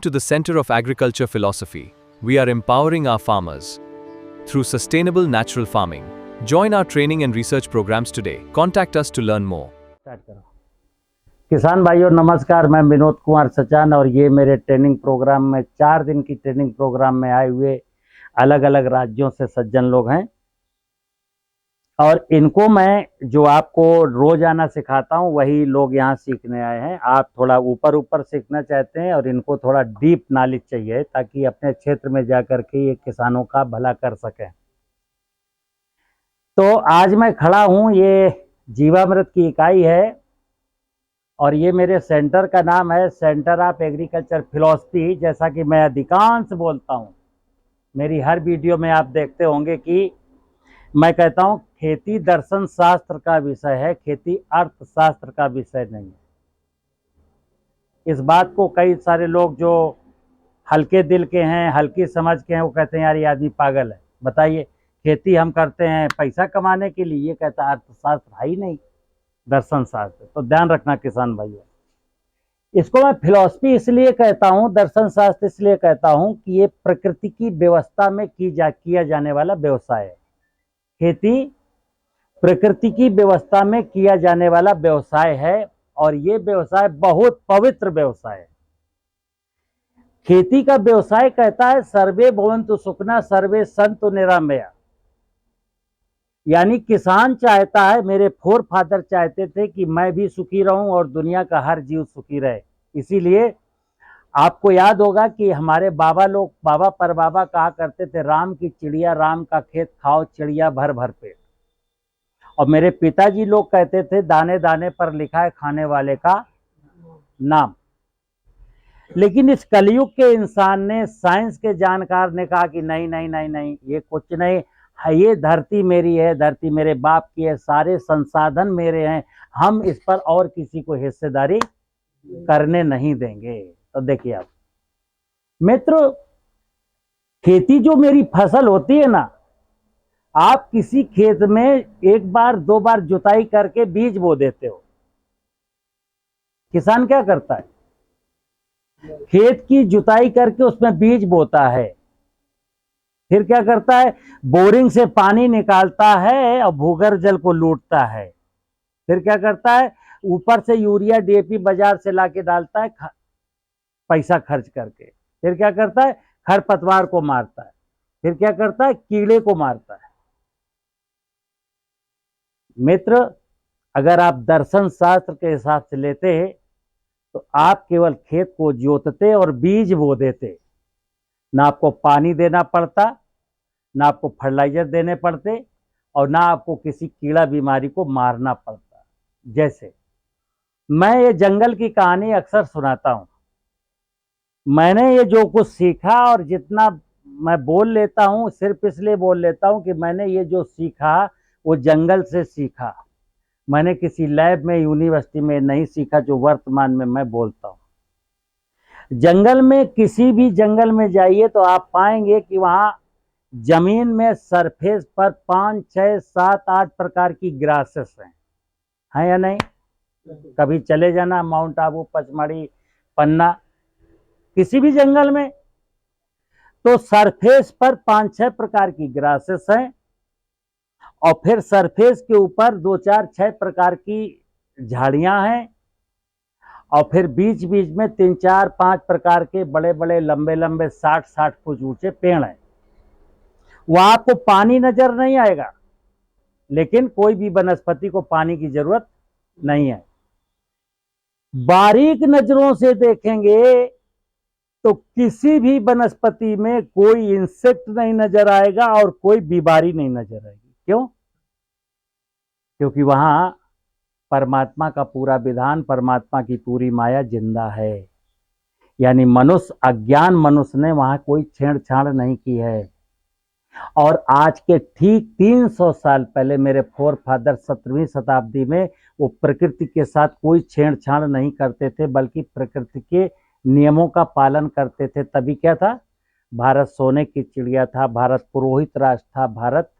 To the Center of Agriculture Philosophy, we are empowering our farmers through sustainable natural farming. Join our training and research programs today. Contact us to learn more. किसान भाइयों नमस्कार, मैं विनोद कुमार सचान और ये मेरे training programme में 4 दिन की ट्रेनिंग प्रोग्राम में आए हुए अलग अलग राज्यों से सज्जन लोग हैं और इनको मैं जो आपको रोजाना सिखाता हूँ वही लोग यहाँ सीखने आए हैं। आप थोड़ा ऊपर ऊपर सीखना चाहते हैं और इनको थोड़ा डीप नॉलेज चाहिए ताकि अपने क्षेत्र में जाकर के ये किसानों का भला कर सकें। तो आज मैं खड़ा हूँ, ये जीवामृत की इकाई है और ये मेरे सेंटर का नाम है सेंटर ऑफ एग्रीकल्चर फिलॉसफी। जैसा कि मैं अधिकांश बोलता हूँ, मेरी हर वीडियो में आप देखते होंगे कि मैं कहता हूँ खेती दर्शन शास्त्र का विषय है, खेती अर्थशास्त्र का विषय नहीं है। इस बात को कई सारे लोग जो हल्के दिल के हैं, हल्की समझ के हैं, वो कहते हैं यार ये आदमी पागल है। बताइए, खेती हम करते हैं पैसा कमाने के लिए, ये कहता है अर्थशास्त्र है ही नहीं, दर्शन शास्त्र। तो ध्यान रखना किसान भाइयों, इसको मैं फिलॉसफी इसलिए कहता हूँ, दर्शन शास्त्र इसलिए कहता हूँ कि ये प्रकृति की व्यवस्था में किया जाने वाला व्यवसाय है। खेती प्रकृति की व्यवस्था में किया जाने वाला व्यवसाय है और ये व्यवसाय बहुत पवित्र व्यवसाय है। खेती का व्यवसाय कहता है सर्वे भवन्तु सुखिनः सर्वे सन्तु निरामया, यानी किसान चाहता है, मेरे फोर फादर चाहते थे कि मैं भी सुखी रहूं और दुनिया का हर जीव सुखी रहे। इसीलिए आपको याद होगा कि हमारे बाबा परबाबा कहा करते थे, राम की चिड़िया राम का खेत खाओ चिड़िया भर भर पेट। और मेरे पिताजी लोग कहते थे दाने दाने पर लिखा है खाने वाले का नाम। लेकिन इस कलयुग के इंसान ने, साइंस के जानकार ने कहा कि नहीं नहीं नहीं नहीं, ये कुछ नहीं है, ये धरती मेरी है, धरती मेरे बाप की है, सारे संसाधन मेरे हैं, हम इस पर और किसी को हिस्सेदारी करने नहीं देंगे। तो देखिए आप मित्रों, खेती जो मेरी फसल होती है ना, आप किसी खेत में 1 बार 2 बार जुताई करके बीज बो देते हो। किसान क्या करता है, खेत की जुताई करके उसमें बीज बोता है, फिर क्या करता है, बोरिंग से पानी निकालता है और भूगर्भ जल को लूटता है, फिर क्या करता है, ऊपर से यूरिया डीएपी बाजार से लाके डालता है पैसा खर्च करके, फिर क्या करता है, खरपतवार को मारता है, फिर क्या करता है, कीड़े को मारता है। मित्र, अगर आप दर्शन शास्त्र के हिसाब से लेते तो आप केवल खेत को जोतते और बीज बो देते, ना आपको पानी देना पड़ता, ना आपको फर्टिलाइजर देने पड़ते और ना आपको किसी कीड़ा बीमारी को मारना पड़ता। जैसे मैं ये जंगल की कहानी अक्सर सुनाता हूँ, मैंने ये जो कुछ सीखा और जितना मैं बोल लेता हूँ सिर्फ इसलिए बोल लेता हूँ कि मैंने ये जो सीखा वो जंगल से सीखा, मैंने किसी लैब में यूनिवर्सिटी में नहीं सीखा जो वर्तमान में मैं बोलता हूँ। जंगल में, किसी भी जंगल में जाइए तो आप पाएंगे कि वहाँ जमीन में सरफेस पर 5, 6, 7, 8 प्रकार की ग्रासेस हैं या नहीं? कभी चले जाना माउंट आबू, पचमढ़ी, पन्ना, किसी भी जंगल में, तो सरफेस पर 5-6 प्रकार की ग्रासेस हैं और फिर सरफेस के ऊपर 2, 4, 6 प्रकार की झाड़ियां हैं और फिर बीच बीच में 3, 4, 5 प्रकार के बड़े बड़े लंबे लंबे 60-60 फुट ऊंचे पेड़ हैं। वहां आपको पानी नजर नहीं आएगा, लेकिन कोई भी वनस्पति को पानी की जरूरत नहीं है। बारीक नजरों से देखेंगे तो किसी भी वनस्पति में कोई इंसेक्ट नहीं नजर आएगा और कोई बीमारी नहीं नजर आएगी। क्यों? क्योंकि वहां परमात्मा का पूरा विधान, परमात्मा की पूरी माया जिंदा है। यानी मनुष्य, अज्ञान मनुष्य ने वहां कोई छेड़छाड़ नहीं की है। और आज के ठीक 300 साल पहले मेरे फोर फादर 17वीं शताब्दी में वो प्रकृति के साथ कोई छेड़छाड़ नहीं करते थे, बल्कि प्रकृति के नियमों का पालन करते थे। तभी क्या था, भारत सोने की चिड़िया था, भारत पुरोहित राष्ट्र था, भारत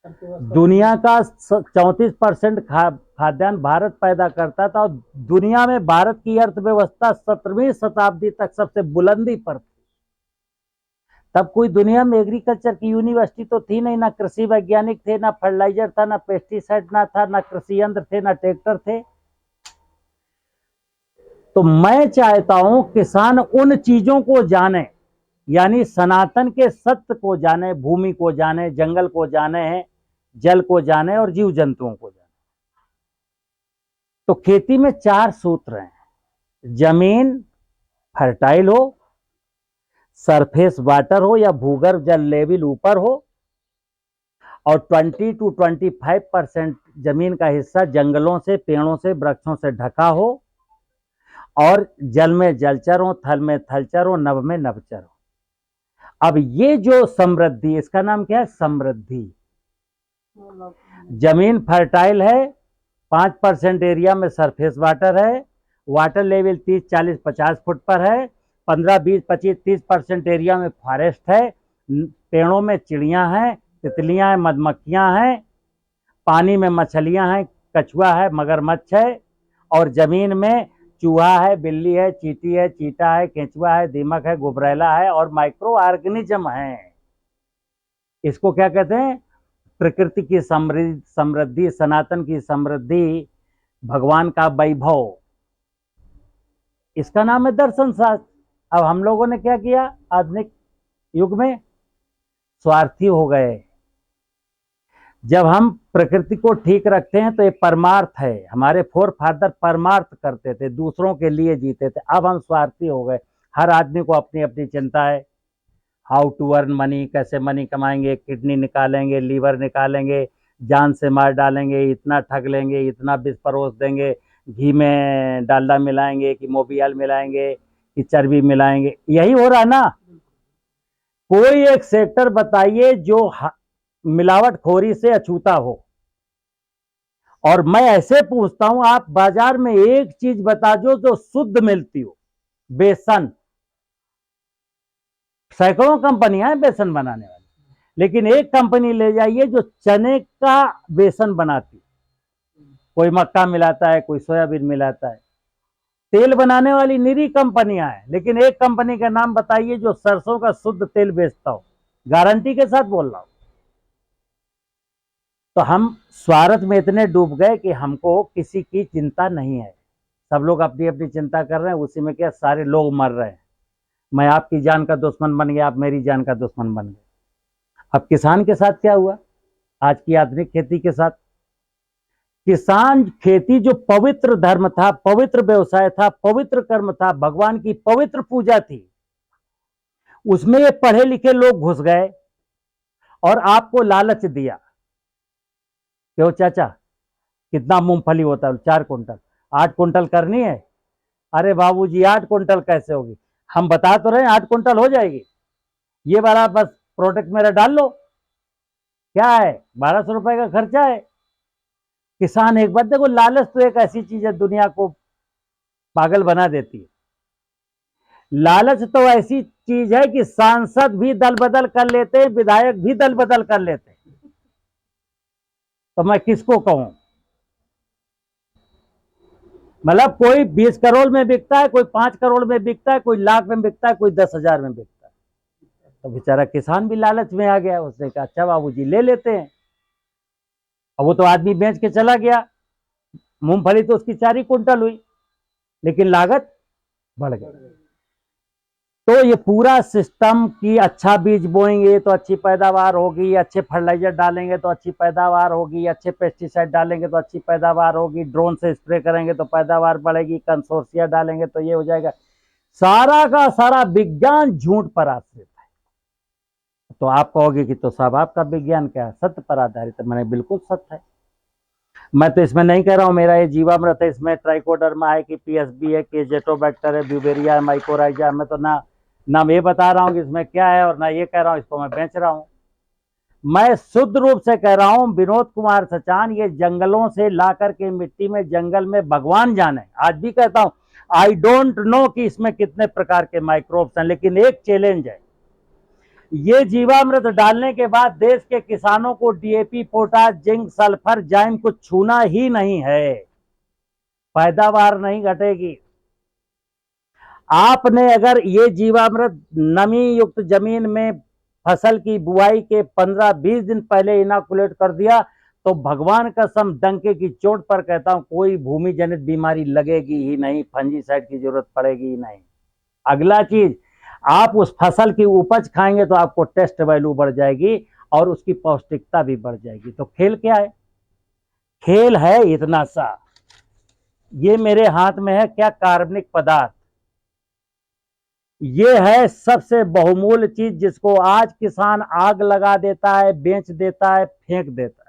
दुनिया का 34% खाद्यान्न भारत पैदा करता था, और दुनिया में भारत की अर्थव्यवस्था 17वीं शताब्दी तक सबसे बुलंदी पर थी। तब कोई दुनिया में एग्रीकल्चर की यूनिवर्सिटी तो थी नहीं, ना कृषि वैज्ञानिक थे, ना फर्टिलाइजर था, ना पेस्टिसाइड ना था, ना कृषि यंत्र थे, ना ट्रैक्टर थे। तो मैं चाहता हूं किसान उन चीजों को जाने, यानी सनातन के सत्य को जाने, भूमि को जाने, जंगल को जाने, जल को जाने और जीव जंतुओं को जाने। तो खेती में 4 सूत्र हैं। जमीन फर्टाइल हो, सरफेस वाटर हो या भूगर्भ जल लेवल ऊपर हो, और 20 to 25% जमीन का हिस्सा जंगलों से, पेड़ों से, वृक्षों से ढका हो, और जल में जलचर हो, थल में थलचर हो, नभ में नभचर हो। अब ये जो समृद्धि, इसका नाम क्या है? समृद्धि। जमीन फर्टाइल है, 5% एरिया में सरफेस वाटर है, वाटर लेवल 30, 40, 50 फुट पर है, 15, 20, 25, 30% एरिया में फॉरेस्ट है, पेड़ों में चिड़ियां हैं, तितलियां हैं, मधुमक्खियां हैं, पानी में मछलियां हैं, कछुआ है, मगरमच्छ है, और जमीन में चूहा है, बिल्ली है, चींटी है, चीटा है, केंचुआ है, दीमक है, गुबरैला है, और माइक्रो ऑर्गेनिज्म है। इसको क्या कहते हैं? प्रकृति की समृद्धि, सनातन की समृद्धि, भगवान का वैभव, इसका नाम है दर्शन शास्त्र। अब हम लोगों ने क्या किया आधुनिक युग में? स्वार्थी हो गए। जब हम प्रकृति को ठीक रखते हैं तो ये परमार्थ है। हमारे फोर फादर परमार्थ करते थे, दूसरों के लिए जीते थे। अब हम स्वार्थी हो गए। हर आदमी को अपनी अपनी चिंता है। हाउ टू अर्न मनी, कैसे मनी कमाएंगे, किडनी निकालेंगे, लीवर निकालेंगे, जान से मार डालेंगे, इतना ठग लेंगे, इतना विष परोस देंगे, घी में डालडा मिलाएंगे कि मोबियल मिलाएंगे कि चर्बी मिलाएंगे। यही हो रहा ना। कोई एक सेक्टर बताइए जो मिलावटखोरी से अछूता हो। और मैं ऐसे पूछता हूं, आप बाजार में एक चीज बता दो जो शुद्ध मिलती हो। बेसन, सैकड़ों कंपनियां हैं बेसन बनाने वाली, लेकिन एक कंपनी ले जाइए जो चने का बेसन बनाती। कोई मक्का मिलाता है, कोई सोयाबीन मिलाता है। तेल बनाने वाली निरी कंपनियां हैं, लेकिन एक कंपनी का नाम बताइए जो सरसों का शुद्ध तेल बेचता हो। गारंटी के साथ बोल रहा हूं। तो हम स्वार्थ में इतने डूब गए कि हमको किसी की चिंता नहीं है। सब लोग अपनी अपनी चिंता कर रहे हैं, उसी में क्या सारे लोग मर रहे हैं। मैं आपकी जान का दुश्मन बन गया, आप मेरी जान का दुश्मन बन गए। अब किसान के साथ क्या हुआ आज की आधुनिक खेती के साथ? किसान खेती जो पवित्र धर्म था, पवित्र व्यवसाय था, पवित्र कर्म था, भगवान की पवित्र पूजा थी, उसमें ये पढ़े लिखे लोग घुस गए और आपको लालच दिया। क्यों चाचा, कितना मूंगफली होता है? 4 कुंटल। 8 कुंटल करनी है? अरे बाबूजी 8 कुंटल कैसे होगी? हम बता तो रहे हैं 8 कुंटल हो जाएगी। ये वाला बस प्रोडक्ट मेरा डाल लो। क्या है? 1200 रुपए का खर्चा है। किसान एक बात देखो, लालच तो एक ऐसी चीज है दुनिया को पागल बना देती है। लालच तो ऐसी चीज है कि सांसद भी दल बदल कर लेते हैं, विधायक भी दल बदल कर लेते हैं। तो मैं किसको कहूं? मतलब कोई 20 करोड़ में बिकता है, कोई 5 करोड़ में बिकता है, कोई लाख में बिकता है, कोई 10,000 में बिकता है। तो बेचारा किसान भी लालच में आ गया। उसने कहा अच्छा बाबूजी ले लेते हैं। अब वो तो आदमी बेच के चला गया। मूंगफली तो उसकी 4 ही कुंटल हुई, लेकिन लागत बढ़ गई। तो ये पूरा सिस्टम कि अच्छा बीज बोएंगे तो अच्छी पैदावार होगी, अच्छे फर्टिलाइजर डालेंगे तो अच्छी पैदावार होगी, अच्छे पेस्टिसाइड डालेंगे तो अच्छी पैदावार होगी, ड्रोन से स्प्रे करेंगे तो पैदावार बढ़ेगी, कंसोर्सिया डालेंगे तो ये हो जाएगा। सारा का सारा विज्ञान झूठ पर आश्रित है। तो आप कहोगे कि तो साहब आपका विज्ञान क्या है? सत्य पर आधारित है। मैंने बिल्कुल सत्य है। मैं तो इसमें नहीं कह रहा हूं मेरा ये जीवामृत है, इसमें ट्राइकोडर्मा है कि पीएसबी है कि जेटोबैक्टर है, ब्यूवेरिया है, माइकोराइजा। मैं तो ना ये बता रहा हूं कि इसमें क्या है, और ना ये कह रहा हूं इसको मैं बेच रहा हूं। मैं शुद्ध रूप से कह रहा हूं, विनोद कुमार सचान ये जंगलों से ला करके मिट्टी में, जंगल में, भगवान जाने। आज भी कहता हूं आई डोंट नो कि इसमें कितने प्रकार के माइक्रोब्स हैं, लेकिन एक चैलेंज है, ये जीवामृत डालने के बाद देश के किसानों को डीएपी, पोटाश, जिंक, सल्फर, जाइम को छूना ही नहीं है, पैदावार नहीं घटेगी। आपने अगर ये जीवामृत नमी युक्त जमीन में फसल की बुआई के 15-20 दिन पहले इनोकुलेट कर दिया तो भगवान कसम डंके की चोट पर कहता हूं कोई भूमि जनित बीमारी लगेगी ही नहीं, फंजीसाइड की जरूरत पड़ेगी ही नहीं। अगला चीज, आप उस फसल की उपज खाएंगे तो आपको टेस्ट वैल्यू बढ़ जाएगी और उसकी पौष्टिकता भी बढ़ जाएगी। तो खेल क्या है? खेल है इतना सा, ये मेरे हाथ में है क्या? कार्बनिक पदार्थ। ये है सबसे बहुमूल्य चीज जिसको आज किसान आग लगा देता है, बेच देता है, फेंक देता है।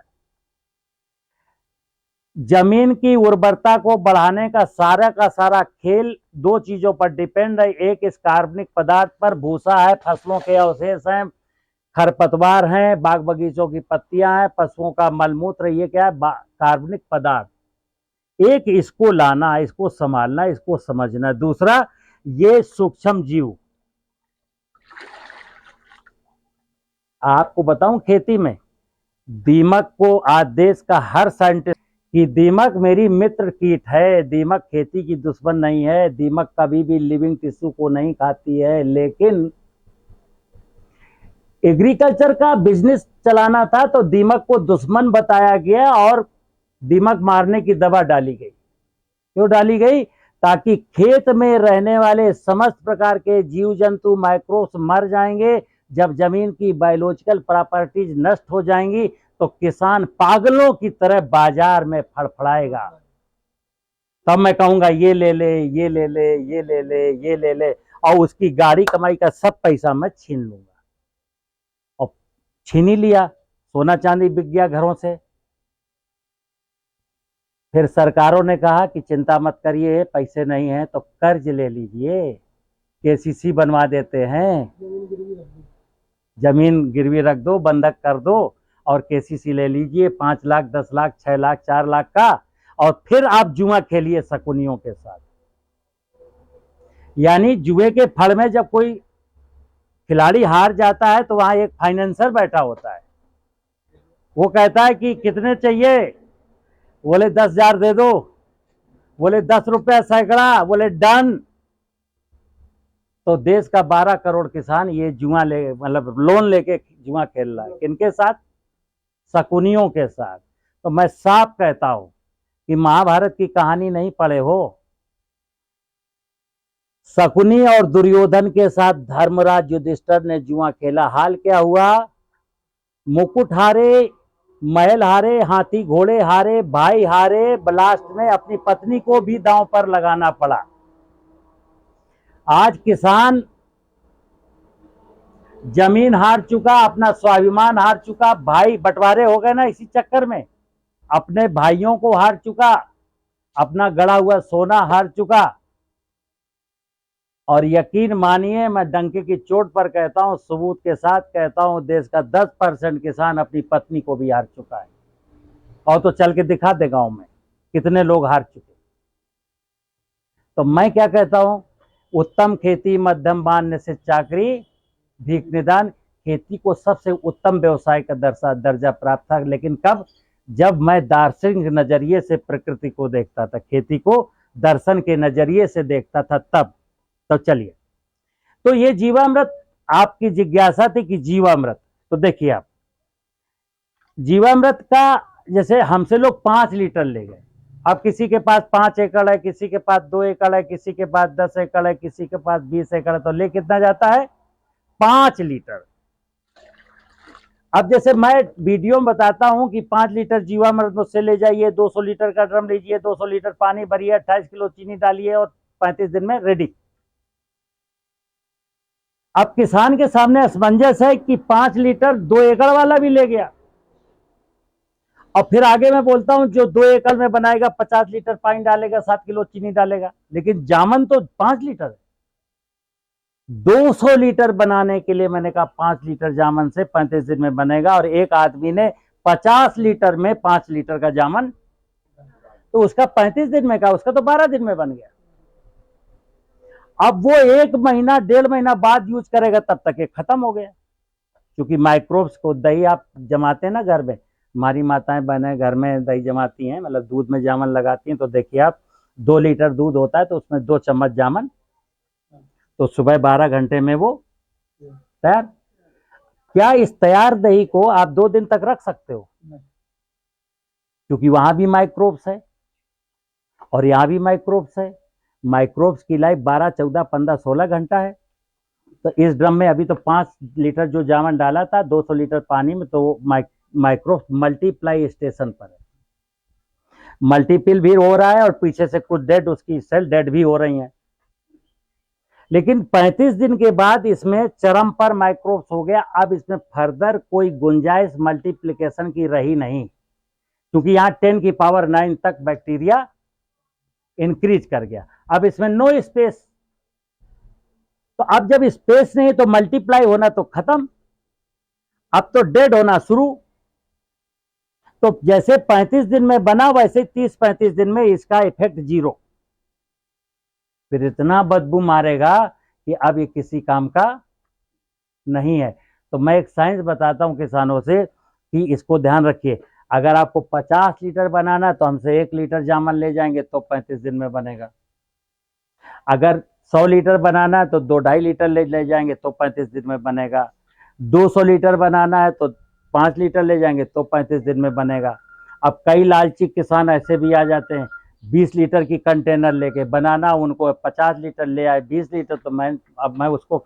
जमीन की उर्वरता को बढ़ाने का सारा खेल दो चीजों पर डिपेंड है। एक इस कार्बनिक पदार्थ पर, भूसा है, फसलों के अवशेष हैं, खरपतवार हैं, बाग बगीचों की पत्तियां हैं, पशुओं का मलमूत्र, ये क्या है? कार्बनिक पदार्थ। एक इसको लाना, इसको संभालना, इसको समझना। दूसरा, ये सूक्ष्म जीव। आपको बताऊं, खेती में दीमक को आज देश का हर साइंटिस्ट कि दीमक मेरी मित्र कीट है, दीमक खेती की दुश्मन नहीं है, दीमक कभी भी लिविंग टिश्यू को नहीं खाती है। लेकिन एग्रीकल्चर का बिजनेस चलाना था तो दीमक को दुश्मन बताया गया और दीमक मारने की दवा डाली गई। क्यों डाली गई? ताकि खेत में रहने वाले समस्त प्रकार के जीव जंतु, माइक्रोब्स मर जाएंगे। जब जमीन की बायोलॉजिकल प्रॉपर्टीज नष्ट हो जाएंगी तो किसान पागलों की तरह बाजार में फड़फड़ाएगा। तब मैं कहूंगा ये ले ले, ये ले ले, ये ले ले, ये ले ले, और उसकी गाड़ी कमाई का सब पैसा मैं छीन लूंगा। और छीन ही लिया, सोना चांदी बिक गया घरों से। फिर सरकारों ने कहा कि चिंता मत करिए, पैसे नहीं हैं तो कर्ज ले लीजिए, केसीसी बनवा देते हैं, जमीन गिरवी रख दो, बंधक कर दो और केसीसी ले लीजिए 5 लाख, 10 लाख, 6 लाख, 4 लाख का, और फिर आप जुआ खेलिए शकुनियों के साथ। यानी जुए के फड़ में जब कोई खिलाड़ी हार जाता है तो वहां एक फाइनेंसर बैठा होता है, वो कहता है कि कितने चाहिए? बोले 10,000 दे दो, बोले 10 रुपया सैकड़ा, बोले डन। तो देश का 12 करोड़ किसान ये जुआ ले, मतलब लोन लेके जुआ खेल रहा है। किनके साथ? शकुनियों के साथ। तो मैं साफ कहता हूं कि महाभारत की कहानी नहीं पढ़े हो, शकुनी और दुर्योधन के साथ धर्मराज युधिष्ठिर ने जुआ खेला। हाल क्या हुआ? मुकुट हारे, महल हारे, हाथी घोड़े हारे, भाई हारे, लास्ट में अपनी पत्नी को भी दांव पर लगाना पड़ा। आज किसान जमीन हार चुका, अपना स्वाभिमान हार चुका, भाई बंटवारे हो गए ना इसी चक्कर में, अपने भाइयों को हार चुका, अपना गड़ा हुआ सोना हार चुका। और यकीन मानिए, मैं डंके की चोट पर कहता हूं, सबूत के साथ कहता हूं, देश का 10% किसान अपनी पत्नी को भी हार चुका है। और तो चल के दिखा दे गांव में कितने लोग हार चुके। तो मैं क्या कहता हूं, उत्तम खेती मध्यम बान्य से चाकरी भीख निदान। खेती को सबसे उत्तम व्यवसाय का दर्जा प्राप्त था, लेकिन कब? जब मैं दार्शनिक नजरिए से प्रकृति को देखता था, खेती को दर्शन के नजरिए से देखता था तब। तो चलिए, तो ये जीवामृत, आपकी जिज्ञासा थी कि जीवामृत, तो देखिए आप जीवामृत का, जैसे हमसे लोग 5 लीटर ले गए। अब किसी के पास 5 एकड़ है, किसी के पास 2 एकड़ है, किसी के पास 10 एकड़ है, किसी के पास 20 एकड़ है, तो ले कितना जाता है? 5 लीटर। अब जैसे मैं वीडियो में बताता हूं कि 5 लीटर जीवामृत मुझसे ले जाइए, 200 लीटर का ड्रम लीजिए, 200 लीटर पानी भरिए, 28 किलो चीनी डालिए और 35 दिन में रेडी। अब किसान के सामने असमंजस है कि 5 लीटर 2 एकड़ वाला भी ले गया, और फिर आगे मैं बोलता हूं जो 2 एकड़ में बनाएगा 50 लीटर पानी डालेगा, 7 किलो चीनी डालेगा, लेकिन जामन तो 5 लीटर है। 200 लीटर बनाने के लिए मैंने कहा 5 लीटर जामन से 35 दिन में बनेगा, और एक आदमी ने 50 लीटर में 5 लीटर का जामन, तो उसका 35 दिन में का, उसका तो 12 दिन में बन गया। अब वो 1 महीना 1.5 महीना बाद यूज करेगा, तब तक ये खत्म हो गया। क्योंकि माइक्रोब्स को, दही आप जमाते हैं ना घर में, हमारी माताएं बहनें घर में दही जमाती हैं, मतलब दूध में जामन लगाती हैं, तो देखिए आप 2 लीटर दूध होता है तो उसमें 2 चम्मच जामन, तो सुबह 12 घंटे में वो तैयार। क्या इस तैयार दही को आप 2 दिन तक रख सकते हो? क्योंकि वहां भी माइक्रोब्स है और यहां भी माइक्रोब्स है। माइक्रोब्स की लाइफ 12, 14, 15, 16 घंटा है। तो इस ड्रम में अभी तो 5 लीटर जो जामन डाला था 200 लीटर पानी में, तो वो माइक्रोब्स मल्टीप्लाई स्टेशन पर है, मल्टीपल भी हो रहा है और पीछे से कुछ डेड, उसकी सेल डेड भी हो रही हैं। लेकिन 35 दिन के बाद इसमें चरम पर माइक्रोब्स हो गया। अब इसमें फर्दर कोई गुंजाइश मल्टीप्लिकेशन की रही नहीं, क्योंकि यहां 10 की पावर 9 तक बैक्टीरिया इंक्रीज कर गया। अब इसमें नो स्पेस, तो अब जब स्पेस नहीं तो मल्टीप्लाई होना तो खत्म, अब तो डेड होना शुरू। तो जैसे 35 दिन में बना वैसे 30-35 दिन में इसका इफेक्ट 0। फिर इतना बदबू मारेगा कि अब ये किसी काम का नहीं है। तो मैं एक साइंस बताता हूं किसानों से कि इसको ध्यान रखिए। अगर आपको 50 लीटर बनाना है तो हमसे 1 लीटर जामन ले जाएंगे तो 35 दिन में बनेगा। अगर 100 लीटर बनाना है तो 2-2.5 लीटर ले जाएंगे तो 35 दिन में बनेगा। 200 लीटर बनाना है तो 5 लीटर ले जाएंगे तो 35 दिन में बनेगा। अब कई लालची किसान ऐसे भी आ जाते हैं, 20 लीटर की कंटेनर लेके बनाना, उनको 50 लीटर ले आए 20 लीटर, तो मैं उसको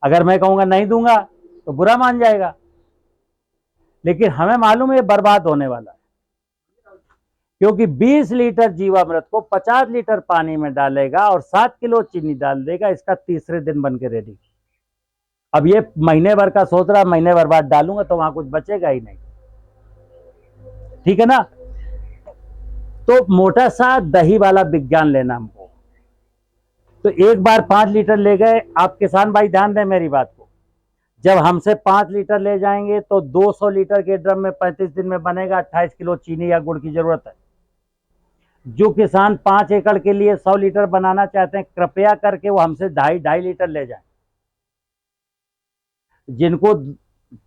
अगर मैं कहूँगा नहीं दूंगा तो बुरा मान जाएगा। लेकिन हमें मालूम है ये बर्बाद होने वाला है, क्योंकि 20 लीटर जीवामृत को 50 लीटर पानी में डालेगा और 7 किलो चीनी डाल देगा, इसका तीसरे दिन बन के रेडी। अब ये महीने भर का सोच रहा, महीने भर बाद डालूंगा तो वहां कुछ बचेगा ही नहीं, ठीक है ना। तो मोटा सा दही वाला विज्ञान लेना हमको। तो एक बार 5 लीटर ले गए, आप किसान भाई ध्यान दें मेरी बात को, जब हमसे 5 लीटर ले जाएंगे तो 200 लीटर के ड्रम में 35 दिन में बनेगा। 28 किलो चीनी या गुड़ की जरूरत है। जो किसान 5 एकड़ के लिए 100 लीटर बनाना चाहते हैं, कृपया करके वो हमसे 2.5 लीटर ले जाएं। जिनको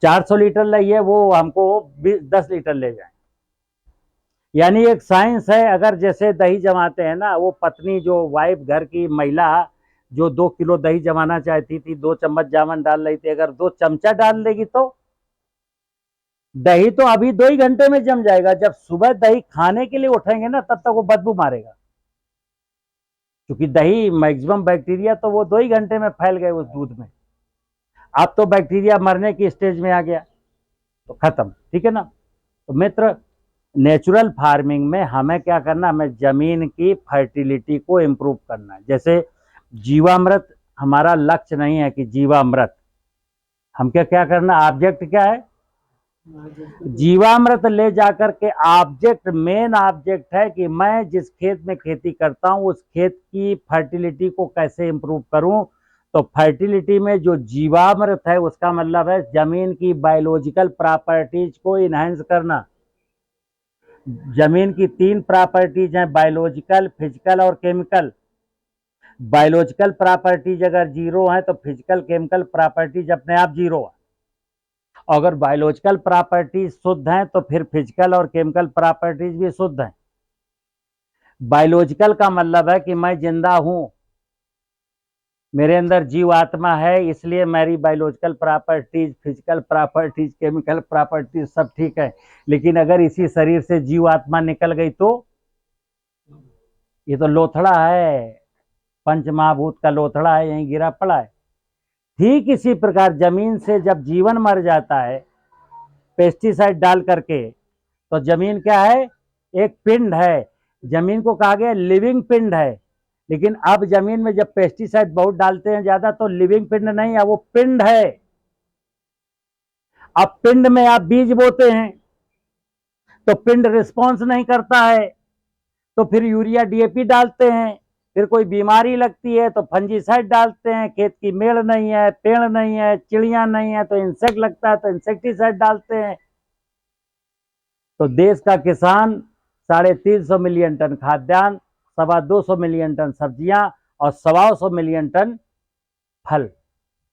400 लीटर चाहिए वो हमको 10 लीटर ले जाएं। यानी एक साइंस है। अगर जैसे दही जमाते हैं ना, वो पत्नी जो वाइफ, घर की महिला जो 2 किलो दही जमाना चाहती थी, 2 चम्मच जामन डाल रही थी, अगर 2 चमचा डाल देगी तो दही तो अभी 2 ही घंटे में जम जाएगा। जब सुबह दही खाने के लिए उठेंगे ना, तब तक वो बदबू मारेगा, क्योंकि दही मैक्सिमम बैक्टीरिया तो वो 2 ही घंटे में फैल गए उस दूध में। अब तो बैक्टीरिया मरने की स्टेज में आ गया तो खत्म, ठीक है ना। तो मित्र, नेचुरल फार्मिंग में हमें क्या करना, हमें जमीन की फर्टिलिटी को इम्प्रूव करना है। जैसे जीवामृत हमारा लक्ष्य नहीं है कि जीवामृत, हम क्या करना, ऑब्जेक्ट क्या है, जीवामृत ले जाकर के ऑब्जेक्ट, मेन ऑब्जेक्ट है कि मैं जिस खेत में खेती करता हूं उस खेत की फर्टिलिटी को कैसे इंप्रूव करूं। तो फर्टिलिटी में जो जीवामृत है उसका मतलब है जमीन की बायोलॉजिकल प्रॉपर्टीज को इनहेंस करना। जमीन की 3 प्रॉपर्टीज हैं, बायोलॉजिकल, फिजिकल और केमिकल। बायोलॉजिकल प्रॉपर्टीज अगर 0 है तो फिजिकल केमिकल प्रॉपर्टीज अपने आप 0 है। अगर बायोलॉजिकल प्रॉपर्टीज शुद्ध हैं तो फिर फिजिकल और केमिकल प्रॉपर्टीज भी शुद्ध हैं। बायोलॉजिकल का मतलब है कि मैं जिंदा हूं, मेरे अंदर जीव आत्मा है, इसलिए मेरी biological properties, physical properties, chemical properties सब ठीक है। लेकिन अगर इसी शरीर से जीव आत्मा निकल गई तो ये तो लोथड़ा है, पंच महाभूत का लोथड़ा है, यहीं गिरा पड़ा है। ठीक इसी प्रकार जमीन से जब जीवन मर जाता है पेस्टिसाइड डाल करके, तो जमीन क्या है, एक पिंड है। जमीन को कहा गया लिविंग पिंड है। लेकिन अब जमीन में जब पेस्टिसाइड बहुत डालते हैं ज्यादा, तो लिविंग पिंड नहीं है, वो पिंड है। अब पिंड में आप बीज बोते हैं तो पिंड रिस्पॉन्स नहीं करता है, तो फिर यूरिया डीएपी डालते हैं। फिर कोई बीमारी लगती है तो फंजीसाइड डालते हैं। खेत की मेड़ नहीं है, पेड़ नहीं है, चिड़ियां नहीं है तो इंसेक्ट लगता है तो इंसेक्टिसाइड डालते हैं। तो देश का किसान 350 मिलियन टन खाद्यान्न, 225 मिलियन टन सब्जियां और 125 मिलियन टन फल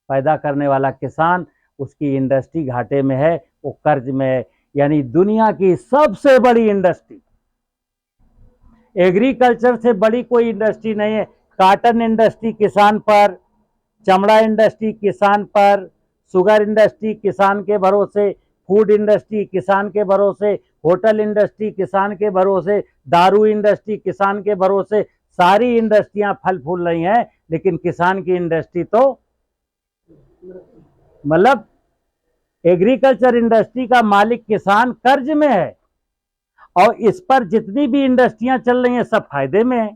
पैदा करने वाला किसान, उसकी इंडस्ट्री घाटे में है, वो कर्ज में है। यानी दुनिया की सबसे बड़ी इंडस्ट्री, एग्रीकल्चर से बड़ी कोई इंडस्ट्री नहीं है। कॉटन इंडस्ट्री किसान पर, चमड़ा इंडस्ट्री किसान पर, शुगर इंडस्ट्री किसान के भरोसे, फूड इंडस्ट्री किसान के भरोसे, होटल इंडस्ट्री किसान के भरोसे, दारू इंडस्ट्री किसान के भरोसे। सारी इंडस्ट्रियां फल फूल रही हैं, लेकिन किसान की इंडस्ट्री तो मतलब एग्रीकल्चर इंडस्ट्री का मालिक किसान कर्ज में है, और इस पर जितनी भी इंडस्ट्रियां चल रही हैं सब फायदे में है।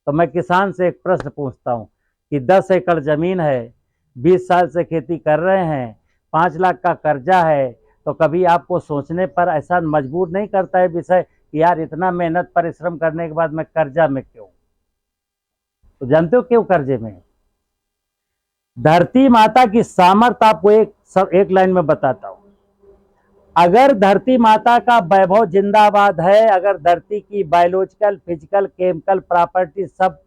तो मैं किसान से एक प्रश्न पूछता हूं कि 10 एकड़ जमीन है, 20 साल से खेती कर रहे हैं, 5 लाख का कर्जा है, तो कभी आपको सोचने पर ऐसा मजबूर नहीं करता है विषय कि यार इतना मेहनत परिश्रम करने के बाद मैं कर्जा में क्यों? तो जानते हो क्यों कर्जे में? धरती माता की सामर्थ्य आपको एक लाइन में बताता हूं। अगर धरती माता का वैभव जिंदाबाद है, अगर धरती की बायोलॉजिकल, फिजिकल, केमिकल प्रॉपर्टी सब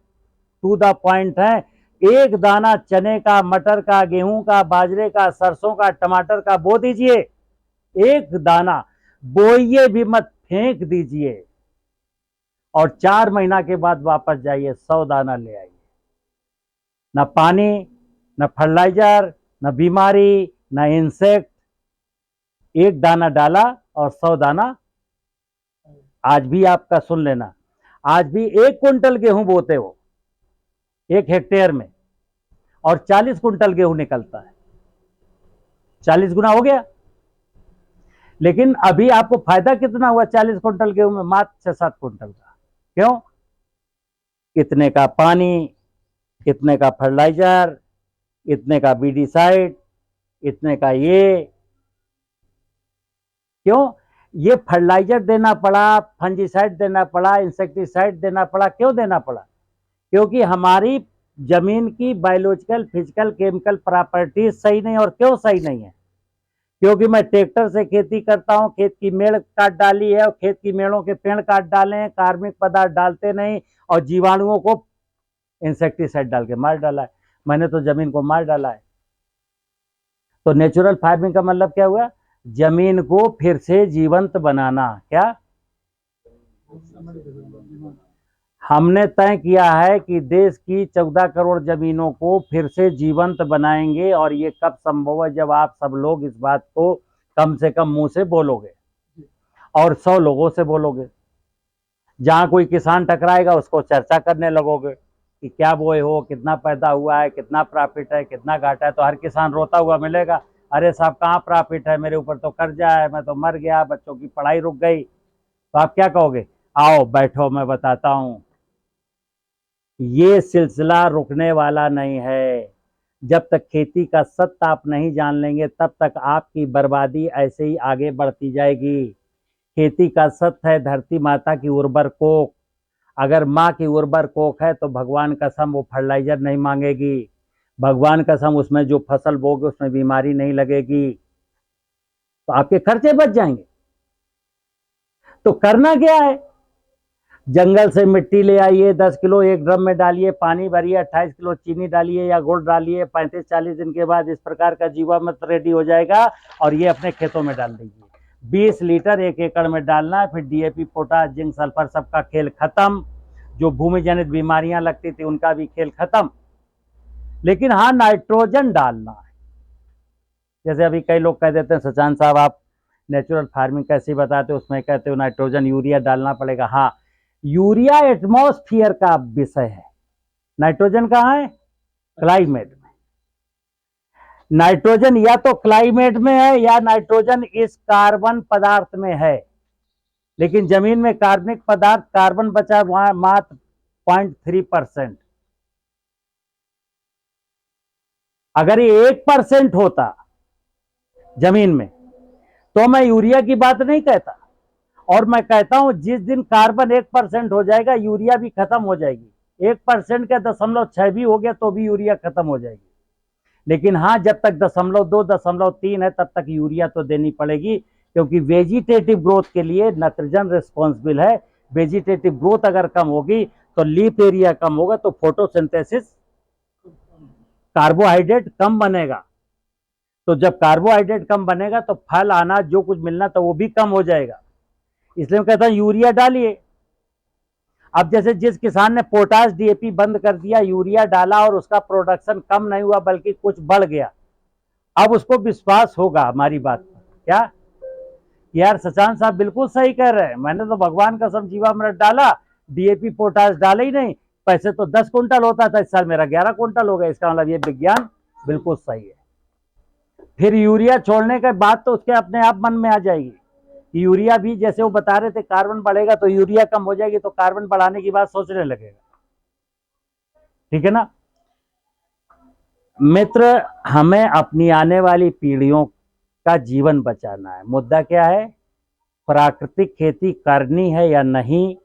टू द पॉइंट है, एक दाना चने का, मटर का, गेहूं का, बाजरे का, सरसों का, टमाटर का बो दीजिए, एक दाना बोइए भी मत, फेंक दीजिए, और 4 महीना के बाद वापस जाइए, 100 दाना ले आइए। न पानी, न फर्टिलाइजर, न बीमारी, न इंसेक्ट, एक दाना डाला और 100 दाना। आज भी आपका सुन लेना, आज भी 1 कुंटल गेहूं बोते हो 1 हेक्टेयर में, और 40 कुंटल गेहूं निकलता है, 40 गुना हो गया। लेकिन अभी आपको फायदा कितना हुआ 40 कुंटल गेहूं में? मात्र 6-7 कुंटल का। क्यों? इतने का पानी, इतने का फर्टिलाइजर, इतने का बीडीसाइड, इतने का ये। क्यों? ये फर्टिलाइजर देना पड़ा, फंजीसाइड देना पड़ा, इंसेक्टिसाइड देना पड़ा। क्यों देना पड़ा? क्योंकि हमारी जमीन की बायोलॉजिकल, फिजिकल, केमिकल प्रॉपर्टीज सही नहीं। और क्यों सही नहीं है? क्योंकि मैं ट्रैक्टर से खेती करता हूं, खेत की मेड़ काट डाली है, और खेत की मेड़ों के पेड़ काट डाले हैं, कार्बनिक पदार्थ डालते नहीं, और जीवाणुओं को इंसेक्टिसाइड डाल के मार डाला है। मैंने तो जमीन को मार डाला है। तो नेचुरल फार्मिंग का मतलब क्या हुआ? जमीन को फिर से जीवंत बनाना। क्या हमने तय किया है कि देश की 14 करोड़ जमीनों को फिर से जीवंत बनाएंगे, और ये कब संभव है? जब आप सब लोग इस बात को कम से कम मुंह से बोलोगे, और 100 लोगों से बोलोगे। जहां कोई किसान टकराएगा उसको चर्चा करने लगोगे कि क्या बोए हो, कितना पैदा हुआ है, कितना प्रॉफिट है, कितना घाटा है। तो हर किसान रोता हुआ मिलेगा, अरे साहब कहाँ प्रॉफिट है, मेरे ऊपर तो कर्जा है, मैं तो मर गया, बच्चों की पढ़ाई रुक गई। तो आप क्या कहोगे? आओ बैठो, मैं बताता हूं। ये सिलसिला रुकने वाला नहीं है। जब तक खेती का सत्य आप नहीं जान लेंगे, तब तक आपकी बर्बादी ऐसे ही आगे बढ़ती जाएगी। खेती का सत्य है धरती माता की उर्वर कोख। अगर माँ की उर्वर कोख है तो भगवान कसम वो फर्टिलाइजर नहीं मांगेगी, भगवान कसम उसमें जो फसल बोगे उसमें बीमारी नहीं लगेगी, तो आपके खर्चे बच जाएंगे। तो करना क्या है? जंगल से मिट्टी ले आइए, 10 किलो एक ड्रम में डालिए, पानी भरिए, 28 किलो चीनी डालिए या गुड़ डालिए, 35-40 दिन के बाद इस प्रकार का जीवामृत रेडी हो जाएगा, और ये अपने खेतों में डाल दीजिए। 20 लीटर 1 एकड़ में डालना है। फिर डीएपी, पोटाश, जिंक, सल्फर सबका खेल खत्म। जो भूमि जनित बीमारियां लगती थी उनका भी खेल खत्म। लेकिन हाँ, नाइट्रोजन डालना है। जैसे अभी कई लोग कह देते हैं, सचान साहब आप नेचुरल फार्मिंग कैसे बताते हो, उसमें कहते हो नाइट्रोजन, यूरिया डालना पड़ेगा। हाँ, यूरिया एटमॉस्फेयर का विषय है, नाइट्रोजन कहाँ है? क्लाइमेट में। नाइट्रोजन या तो क्लाइमेट में है, या नाइट्रोजन इस कार्बन पदार्थ में है। लेकिन जमीन में कार्बनिक पदार्थ, कार्बन बचा मात्र 0.3%। अगर ये 1% होता जमीन में, तो मैं यूरिया की बात नहीं कहता। और मैं कहता हूं जिस दिन कार्बन 1% हो जाएगा, यूरिया भी खत्म हो जाएगी। 1% का 0.6 भी हो गया तो भी यूरिया खत्म हो जाएगी। लेकिन हाँ, जब तक 0.2, 0.3 है तब तक यूरिया तो देनी पड़ेगी, क्योंकि वेजिटेटिव ग्रोथ के लिए नाइट्रोजन रिस्पॉन्सिबल है। वेजिटेटिव ग्रोथ अगर कम होगी तो लीफ एरिया कम होगा, तो फोटोसिंथेसिस, कार्बोहाइड्रेट कम बनेगा। तो जब कार्बोहाइड्रेट कम बनेगा तो फल अनाज जो कुछ मिलना था वो भी कम हो जाएगा। इसलिए मैं कहता हूं यूरिया डालिए। अब जैसे जिस किसान ने पोटाश डीएपी बंद कर दिया, यूरिया डाला और उसका प्रोडक्शन कम नहीं हुआ बल्कि कुछ बढ़ गया, अब उसको विश्वास होगा हमारी बात पर। क्या यार सचान साहब बिल्कुल सही कह रहे हैं, मैंने तो भगवान कसम जीवामृत डाला, डीएपी पोटाश डाला ही नहीं, पैसे तो 10 कुंटल होता था, इस साल मेरा 11 कुंटल हो गया। इसका मतलब ये विज्ञान बिल्कुल सही है। फिर यूरिया छोड़ने के बाद तो उसके अपने आप मन में आ जाएगी कि यूरिया भी, जैसे वो बता रहे थे कार्बन बढ़ेगा तो यूरिया कम हो जाएगी, तो कार्बन बढ़ाने की बात सोचने लगेगा। ठीक है ना मित्र, हमें अपनी आने वाली पीढ़ियों का जीवन बचाना है। मुद्दा क्या है, प्राकृतिक खेती करनी है या नहीं।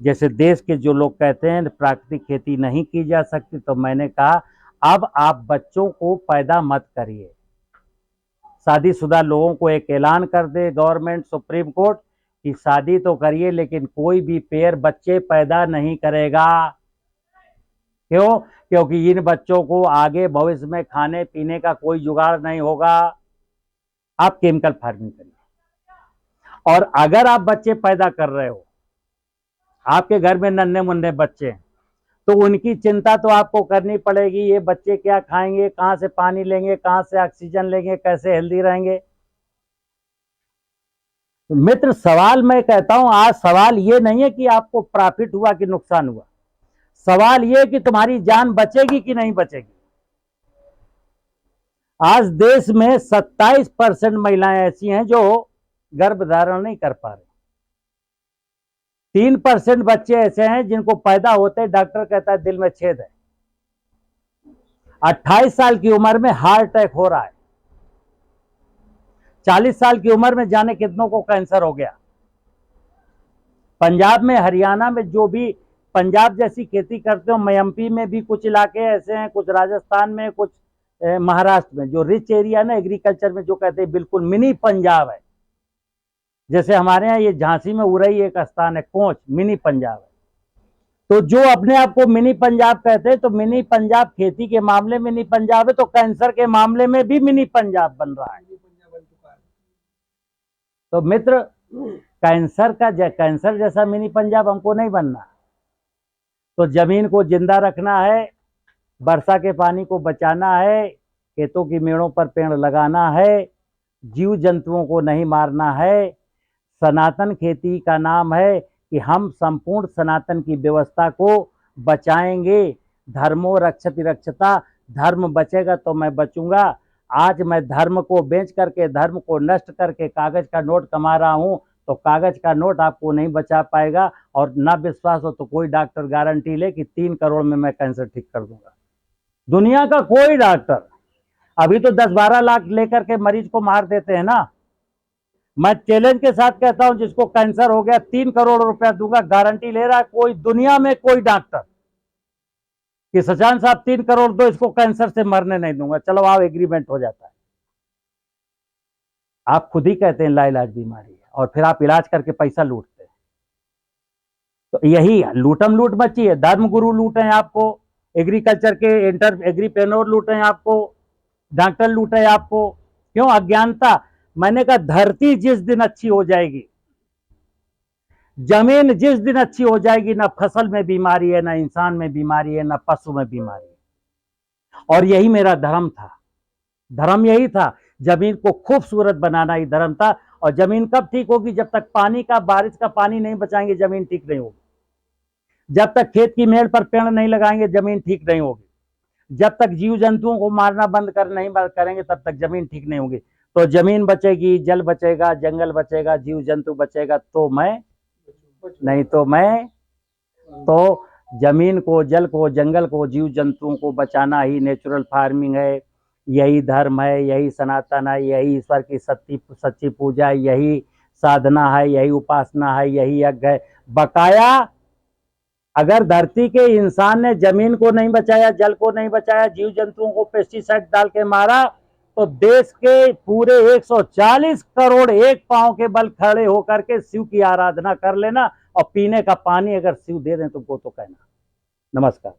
जैसे देश के जो लोग कहते हैं प्राकृतिक खेती नहीं की जा सकती, तो मैंने कहा अब आप बच्चों को पैदा मत करिए। शादीशुदा लोगों को एक ऐलान कर दे गवर्नमेंट, सुप्रीम कोर्ट, कि शादी तो करिए लेकिन कोई भी पेयर बच्चे पैदा नहीं करेगा। क्यों? क्योंकि इन बच्चों को आगे भविष्य में खाने पीने का कोई जुगाड़ नहीं होगा। आप केमिकल फार्मिंग करिए। और अगर आप बच्चे पैदा कर रहे हो, आपके घर में नन्हे मुन्ने बच्चे हैं, तो उनकी चिंता तो आपको करनी पड़ेगी। ये बच्चे क्या खाएंगे, कहां से पानी लेंगे, कहां से ऑक्सीजन लेंगे, कैसे हेल्दी रहेंगे। तो मित्र सवाल मैं कहता हूं, आज सवाल ये नहीं है कि आपको प्रॉफिट हुआ कि नुकसान हुआ, सवाल ये कि तुम्हारी जान बचेगी कि नहीं बचेगी। आज देश में 27% महिलाएं ऐसी हैं जो गर्भधारण नहीं कर पा रही। 3% बच्चे ऐसे हैं जिनको पैदा होते डॉक्टर कहता है दिल में छेद है। 28 साल की उम्र में हार्ट अटैक हो रहा है। 40 साल की उम्र में जाने कितनों को कैंसर हो गया। पंजाब में, हरियाणा में, जो भी पंजाब जैसी खेती करते हो, एमपी में भी कुछ इलाके ऐसे हैं, कुछ राजस्थान में, कुछ महाराष्ट्र में, जो रिच एरिया ना एग्रीकल्चर में, जो कहते हैं बिल्कुल मिनी पंजाब है। जैसे हमारे यहाँ ये झांसी में उरई एक स्थान है, कोंच, मिनी पंजाब है। तो जो अपने आप को मिनी पंजाब कहते हैं, तो मिनी पंजाब खेती के मामले में मिनी पंजाब है, तो कैंसर के मामले में भी मिनी पंजाब बन रहा है। तो मित्र कैंसर जैसा मिनी पंजाब हमको नहीं बनना। तो जमीन को जिंदा रखना है, वर्षा के पानी को बचाना है, खेतों की मेड़ों पर पेड़ लगाना है, जीव जंतुओं को नहीं मारना है। सनातन खेती का नाम है कि हम संपूर्ण सनातन की व्यवस्था को बचाएंगे। धर्मो रक्षति रक्षता, धर्म बचेगा तो मैं बचूंगा। आज मैं धर्म को बेच करके, धर्म को नष्ट करके कागज का नोट कमा रहा हूं, तो कागज का नोट आपको नहीं बचा पाएगा। और ना विश्वास हो तो कोई डॉक्टर गारंटी ले कि 3 करोड़ में मैं कैंसर ठीक कर दूंगा। दुनिया का कोई डॉक्टर, अभी तो 10-12 लाख लेकर के मरीज को मार देते हैं ना। मैं चैलेंज के साथ कहता हूं, जिसको कैंसर हो गया 3 करोड़ रुपया दूंगा, गारंटी ले रहा है कोई दुनिया में कोई डॉक्टर कि सचान साहब 3 करोड़ दो, इसको कैंसर से मरने नहीं दूंगा। चलो आओ, एग्रीमेंट हो जाता है। आप खुद ही कहते हैं लाइलाज बीमारी है, और फिर आप इलाज करके पैसा लूटते हैं। तो यही लूटम लूट मची है। धर्म गुरु लूटे हैं आपको, एग्रीकल्चर के एग्रीप्रेन्योर लूटे हैं आपको, डॉक्टर लूटे हैं आपको। क्यों? अज्ञानता। मैंने कहा धरती जिस दिन अच्छी हो जाएगी, जमीन जिस दिन अच्छी हो जाएगी, ना फसल में बीमारी है, ना इंसान में बीमारी है, ना पशु में बीमारी है। और यही मेरा धर्म था। धर्म यही था, जमीन को खूबसूरत बनाना ही धर्म था। और जमीन कब ठीक होगी? जब तक पानी का, बारिश का पानी नहीं बचाएंगे जमीन ठीक नहीं होगी। जब तक खेत की मेड़ पर पेड़ नहीं लगाएंगे जमीन ठीक नहीं होगी। जब तक जीव जंतुओं को मारना बंद नहीं करेंगे तब तक जमीन ठीक नहीं होगी। तो जमीन बचेगी, जल बचेगा, जंगल बचेगा, जीव जंतु बचेगा, तो मैं, नहीं तो मैं। तो जमीन को, जल को, जंगल को, जीव जंतुओं को बचाना ही नेचुरल फार्मिंग है। यही धर्म है, यही सनातन है, यही ईश्वर की सच्ची पूजा है, यही साधना है, यही उपासना है, यही यज्ञ है। बकाया अगर धरती के इंसान ने जमीन को नहीं बचाया, जल को नहीं बचाया, जीव जंतुओं को पेस्टिसाइड डाल के मारा, तो देश के पूरे 140 करोड़ एक पांव के बल खड़े होकर के शिव की आराधना कर लेना। और पीने का पानी अगर शिव दे दें तुमको तो कहना। नमस्कार।